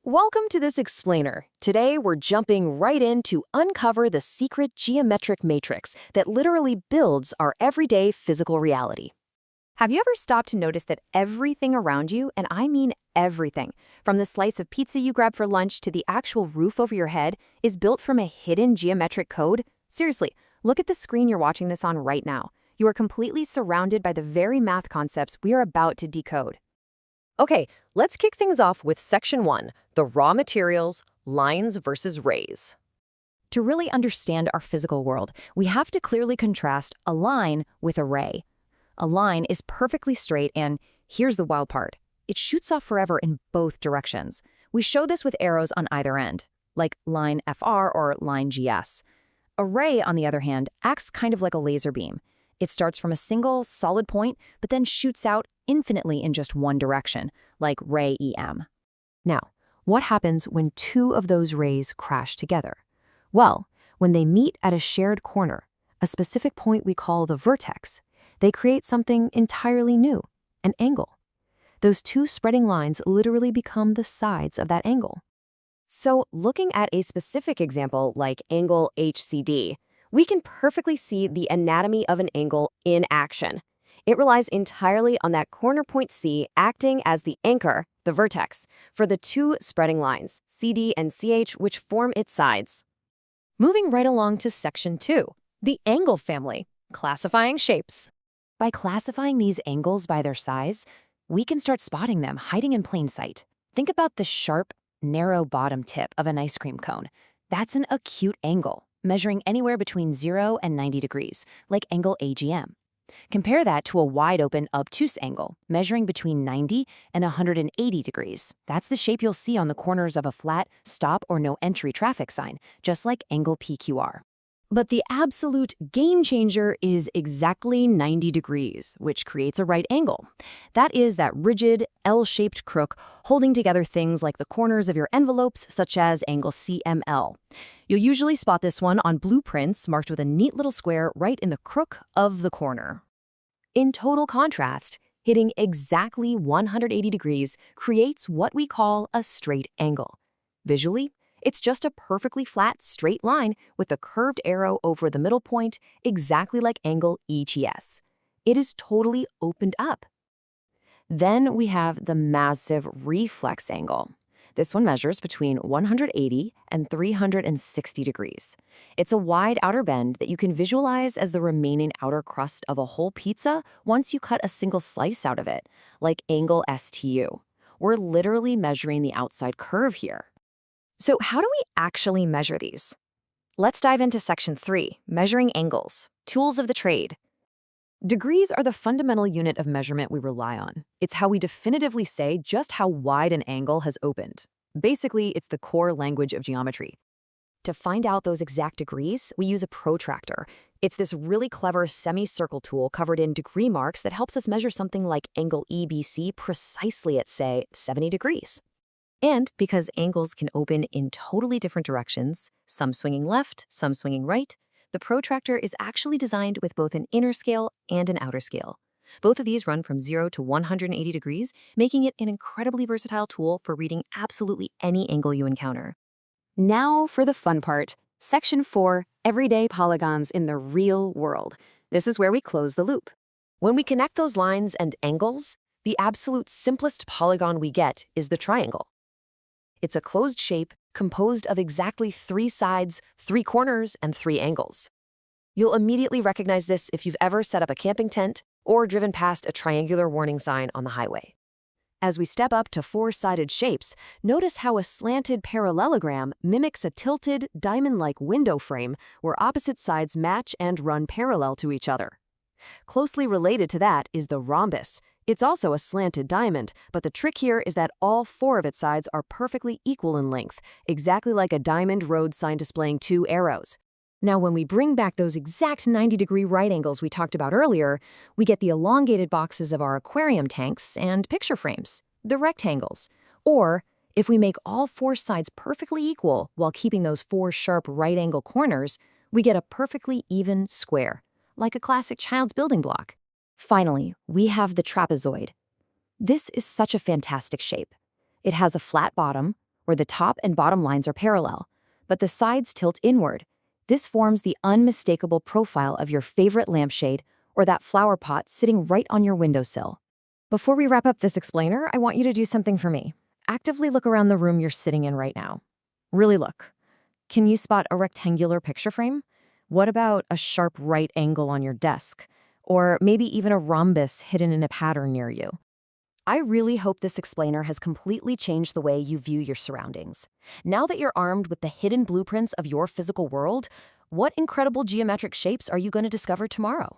Welcome to this explainer. Today we're jumping right in to uncover the secret geometric matrix that literally builds our everyday physical reality. Have you ever stopped to notice that everything around you, and I mean everything, from the slice of pizza you grab for lunch to the actual roof over your head, is built from a hidden geometric code? Seriously, look at the screen you're watching this on right now. You are completely surrounded by the very math concepts we are about to decode. Okay, let's kick things off with Section 1, the raw materials, lines versus rays. To really understand our physical world, we have to clearly contrast a line with a ray. A line is perfectly straight and, here's the wild part, it shoots off forever in both directions. We show this with arrows on either end, like line FR or line GS. A ray, on the other hand, acts kind of like a laser beam. It starts from a single, solid point, but then shoots out infinitely in just one direction, like ray EM. Now, what happens when two of those rays crash together? Well, when they meet at a shared corner, a specific point we call the vertex, they create something entirely new, an angle. Those two spreading lines literally become the sides of that angle. So, looking at a specific example like angle HCD, we can perfectly see the anatomy of an angle in action. It relies entirely on that corner point C acting as the anchor, the vertex, for the two spreading lines, CD and CH, which form its sides. Moving right along to Section 2, the angle family, classifying shapes. By classifying these angles by their size, we can start spotting them hiding in plain sight. Think about the sharp, narrow bottom tip of an ice cream cone. That's an acute angle, measuring anywhere between 0 and 90 degrees, like angle AGM. Compare that to a wide-open obtuse angle, measuring between 90 and 180 degrees. That's the shape you'll see on the corners of a flat, stop or no entry traffic sign, just like angle PQR. But the absolute game changer is exactly 90 degrees, which creates a right angle. That is that rigid, L-shaped crook holding together things like the corners of your envelopes, such as angle CML. You'll usually spot this one on blueprints marked with a neat little square right in the crook of the corner. In total contrast, hitting exactly 180 degrees creates what we call a straight angle. Visually, it's just a perfectly flat, straight line with a curved arrow over the middle point, exactly like angle ETS. It is totally opened up. Then we have the massive reflex angle. This one measures between 180 and 360 degrees. It's a wide outer bend that you can visualize as the remaining outer crust of a whole pizza once you cut a single slice out of it, like angle STU. We're literally measuring the outside curve here. So how do we actually measure these? Let's dive into Section 3, measuring angles, tools of the trade. Degrees are the fundamental unit of measurement we rely on. It's how we definitively say just how wide an angle has opened. Basically, it's the core language of geometry. To find out those exact degrees, we use a protractor. It's this really clever semicircle tool covered in degree marks that helps us measure something like angle EBC precisely at, say, 70 degrees. And because angles can open in totally different directions, some swinging left, some swinging right, the protractor is actually designed with both an inner scale and an outer scale. Both of these run from 0 to 180 degrees, making it an incredibly versatile tool for reading absolutely any angle you encounter. Now for the fun part, Section 4, everyday polygons in the real world. This is where we close the loop. When we connect those lines and angles, the absolute simplest polygon we get is the triangle. It's a closed shape composed of exactly 3 sides, 3 corners, and 3 angles. You'll immediately recognize this if you've ever set up a camping tent or driven past a triangular warning sign on the highway. As we step up to 4-sided shapes, notice how a slanted parallelogram mimics a tilted, diamond-like window frame where opposite sides match and run parallel to each other. Closely related to that is the rhombus. It's also a slanted diamond, but the trick here is that all 4 of its sides are perfectly equal in length, exactly like a diamond road sign displaying 2 arrows. Now, when we bring back those exact 90-degree right angles we talked about earlier, we get the elongated boxes of our aquarium tanks and picture frames, the rectangles. Or, if we make all 4 sides perfectly equal while keeping those 4 sharp right-angle corners, we get a perfectly even square, like a classic child's building block. Finally, we have the trapezoid. This is such a fantastic shape. It has a flat bottom, where the top and bottom lines are parallel, but the sides tilt inward. This forms the unmistakable profile of your favorite lampshade or that flower pot sitting right on your windowsill. Before we wrap up this explainer, I want you to do something for me. Actively look around the room you're sitting in right now. Really look. Can you spot a rectangular picture frame? What about a sharp right angle on your desk? Or maybe even a rhombus hidden in a pattern near you? I really hope this explainer has completely changed the way you view your surroundings. Now that you're armed with the hidden blueprints of your physical world, what incredible geometric shapes are you going to discover tomorrow?